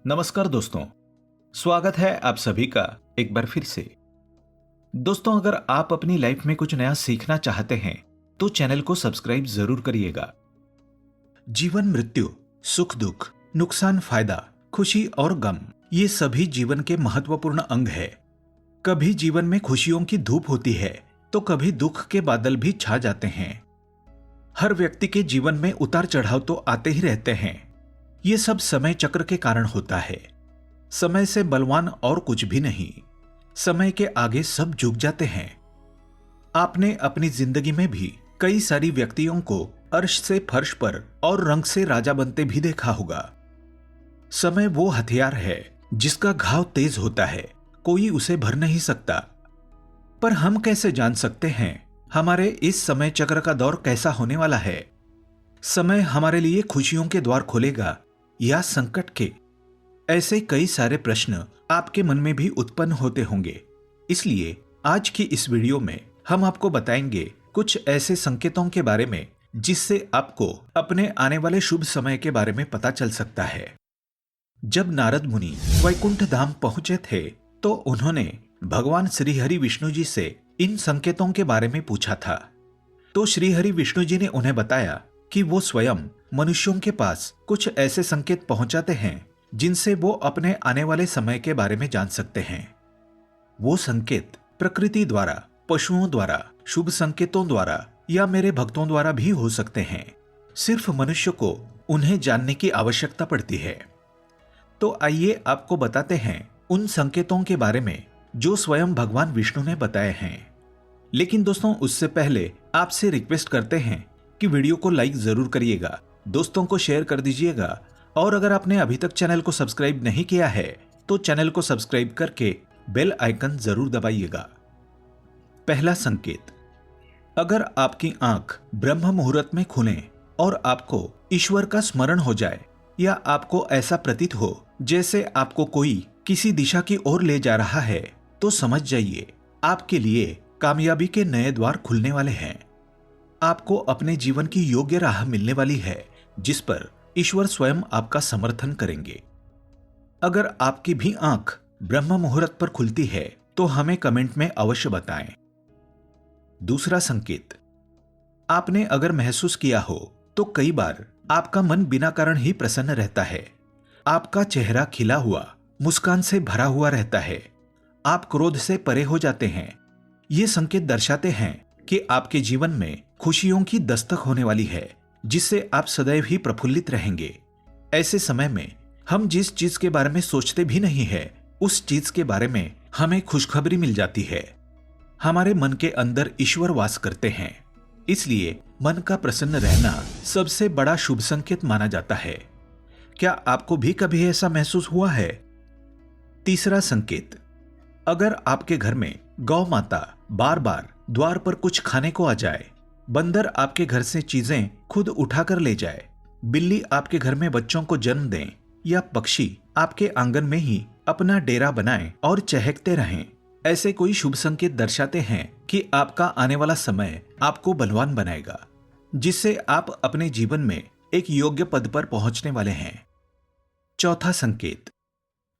नमस्कार दोस्तों, स्वागत है आप सभी का एक बार फिर से। दोस्तों, अगर आप अपनी लाइफ में कुछ नया सीखना चाहते हैं तो चैनल को सब्सक्राइब जरूर करिएगा। जीवन मृत्यु, सुख दुख, नुकसान फायदा, खुशी और गम, ये सभी जीवन के महत्वपूर्ण अंग है। कभी जीवन में खुशियों की धूप होती है तो कभी दुख के बादल भी छा जाते हैं। हर व्यक्ति के जीवन में उतार चढ़ाव तो आते ही रहते हैं। ये सब समय चक्र के कारण होता है। समय से बलवान और कुछ भी नहीं। समय के आगे सब झुक जाते हैं। आपने अपनी जिंदगी में भी कई सारी व्यक्तियों को अर्श से फर्श पर और रंग से राजा बनते भी देखा होगा। समय वो हथियार है जिसका घाव तेज होता है, कोई उसे भर नहीं सकता। पर हम कैसे जान सकते हैं हमारे इस समय चक्र का दौर कैसा होने वाला है? समय हमारे लिए खुशियों के द्वार खोलेगा या संकट के? ऐसे कई सारे प्रश्न आपके मन में भी उत्पन्न होते होंगे। इसलिए आज की इस वीडियो में हम आपको बताएंगे कुछ ऐसे संकेतों के बारे में जिससे आपको अपने आने वाले शुभ समय के बारे में पता चल सकता है। जब नारद मुनि वैकुंठ धाम पहुंचे थे तो उन्होंने भगवान श्री हरि विष्णु जी से इन संकेतों के बारे में पूछा था। तो श्री हरि विष्णु जी ने उन्हें बताया कि वो स्वयं मनुष्यों के पास कुछ ऐसे संकेत पहुंचाते हैं जिनसे वो अपने आने वाले समय के बारे में जान सकते हैं। वो संकेत प्रकृति द्वारा, पशुओं द्वारा, शुभ संकेतों द्वारा या मेरे भक्तों द्वारा भी हो सकते हैं। सिर्फ मनुष्य को उन्हें जानने की आवश्यकता पड़ती है। तो आइए आपको बताते हैं उन संकेतों के बारे में जो स्वयं भगवान विष्णु ने बताए हैं। लेकिन दोस्तों, उससे पहले आपसे रिक्वेस्ट करते हैं कि वीडियो को लाइक जरूर करिएगा, दोस्तों को शेयर कर दीजिएगा और अगर आपने अभी तक चैनल को सब्सक्राइब नहीं किया है तो चैनल को सब्सक्राइब करके बेल आइकन जरूर दबाइएगा। पहला संकेत, अगर आपकी आंख ब्रह्म मुहूर्त में खुले और आपको ईश्वर का स्मरण हो जाए या आपको ऐसा प्रतीत हो जैसे आपको कोई किसी दिशा की ओर ले जा रहा है तो समझ जाइए आपके लिए कामयाबी के नए द्वार खुलने वाले हैं। आपको अपने जीवन की योग्य राह मिलने वाली है जिस पर ईश्वर स्वयं आपका समर्थन करेंगे। अगर आपकी भी आंख ब्रह्म मुहूर्त पर खुलती है तो हमें कमेंट में अवश्य बताएं। दूसरा संकेत, आपने अगर महसूस किया हो तो कई बार आपका मन बिना कारण ही प्रसन्न रहता है। आपका चेहरा खिला हुआ, मुस्कान से भरा हुआ रहता है। आप क्रोध से परे हो जाते हैं। ये संकेत दर्शाते हैं कि आपके जीवन में खुशियों की दस्तक होने वाली है जिससे आप सदैव ही प्रफुल्लित रहेंगे। ऐसे समय में हम जिस चीज के बारे में सोचते भी नहीं है उस चीज के बारे में हमें खुशखबरी मिल जाती है। हमारे मन के अंदर ईश्वर वास करते हैं, इसलिए मन का प्रसन्न रहना सबसे बड़ा शुभ संकेत माना जाता है। क्या आपको भी कभी ऐसा महसूस हुआ है? तीसरा संकेत, अगर आपके घर में गौ माता बार बार द्वार पर कुछ खाने को आ जाए, बंदर आपके घर से चीजें खुद उठाकर ले जाए, बिल्ली आपके घर में बच्चों को जन्म दें या पक्षी आपके आंगन में ही अपना डेरा बनाएं और चहकते रहें, ऐसे कोई शुभ संकेत दर्शाते हैं कि आपका आने वाला समय आपको बलवान बनाएगा जिससे आप अपने जीवन में एक योग्य पद पर पहुंचने वाले हैं। चौथा संकेत,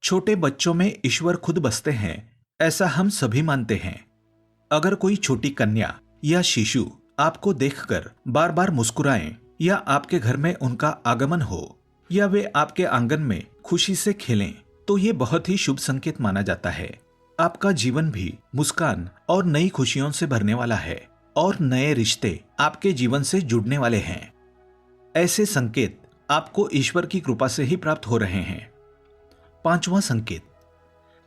छोटे बच्चों में ईश्वर खुद बसते हैं ऐसा हम सभी मानते हैं। अगर कोई छोटी कन्या या शिशु आपको देखकर बार बार मुस्कुराएं या आपके घर में उनका आगमन हो या वे आपके आंगन में खुशी से खेलें तो ये बहुत ही शुभ संकेत माना जाता है। आपका जीवन भी मुस्कान और नई खुशियों से भरने वाला है और नए रिश्ते आपके जीवन से जुड़ने वाले हैं। ऐसे संकेत आपको ईश्वर की कृपा से ही प्राप्त हो रहे हैं। पांचवां संकेत,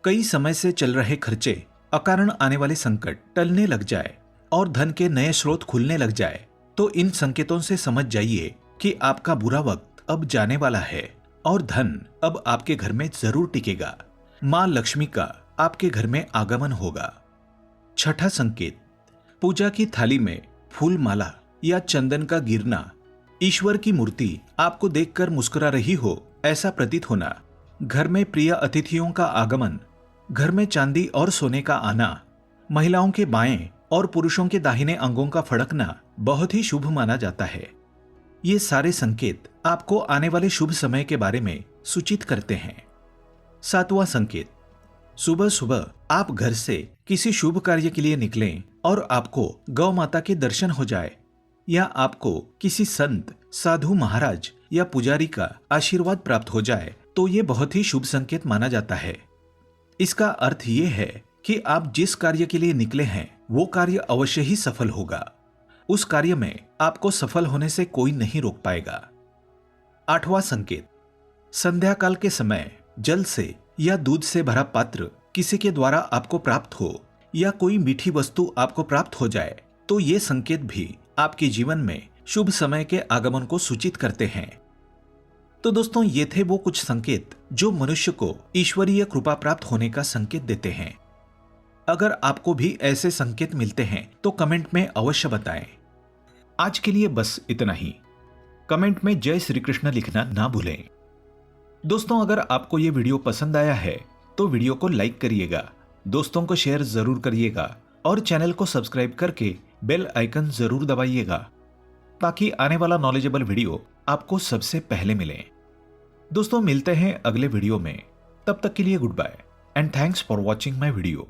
कई समय से चल रहे खर्चे, अकारण आने वाले संकट टलने लग जाए और धन के नए स्रोत खुलने लग जाए तो इन संकेतों से समझ जाइए कि आपका बुरा वक्त अब जाने वाला है और धन अब आपके घर में जरूर टिकेगा। मां लक्ष्मी का आपके घर में आगमन होगा। छठा संकेत, पूजा की थाली में फूल माला या चंदन का गिरना, ईश्वर की मूर्ति आपको देखकर मुस्कुरा रही हो ऐसा प्रतीत होना, घर में प्रिय अतिथियों का आगमन, घर में चांदी और सोने का आना, महिलाओं के बाएं और पुरुषों के दाहिने अंगों का फड़कना बहुत ही शुभ माना जाता है। ये सारे संकेत आपको आने वाले शुभ समय के बारे में सूचित करते हैं। 7वां संकेत, सुबह सुबह आप घर से किसी शुभ कार्य के लिए निकलें और आपको गौ माता के दर्शन हो जाए या आपको किसी संत, साधु महाराज या पुजारी का आशीर्वाद प्राप्त हो जाए तो ये बहुत ही शुभ संकेत माना जाता है। इसका अर्थ ये है कि आप जिस कार्य के लिए निकले हैं वो कार्य अवश्य ही सफल होगा। उस कार्य में आपको सफल होने से कोई नहीं रोक पाएगा। 8वां संकेत, संध्या काल के समय जल से या दूध से भरा पात्र किसी के द्वारा आपको प्राप्त हो या कोई मीठी वस्तु आपको प्राप्त हो जाए तो ये संकेत भी आपके जीवन में शुभ समय के आगमन को सूचित करते हैं। तो दोस्तों, ये थे वो कुछ संकेत जो मनुष्य को ईश्वरीय कृपा प्राप्त होने का संकेत देते हैं। अगर आपको भी ऐसे संकेत मिलते हैं तो कमेंट में अवश्य बताएं। आज के लिए बस इतना ही। कमेंट में जय श्री कृष्ण लिखना ना भूलें। दोस्तों, अगर आपको ये वीडियो पसंद आया है तो वीडियो को लाइक करिएगा, दोस्तों को शेयर जरूर करिएगा और चैनल को सब्सक्राइब करके बेल आइकन जरूर दबाइएगा ताकि आने वाला नॉलेजेबल वीडियो आपको सबसे पहले मिले। दोस्तों, मिलते हैं अगले वीडियो में। तब तक के लिए goodbye and thanks for watching my video.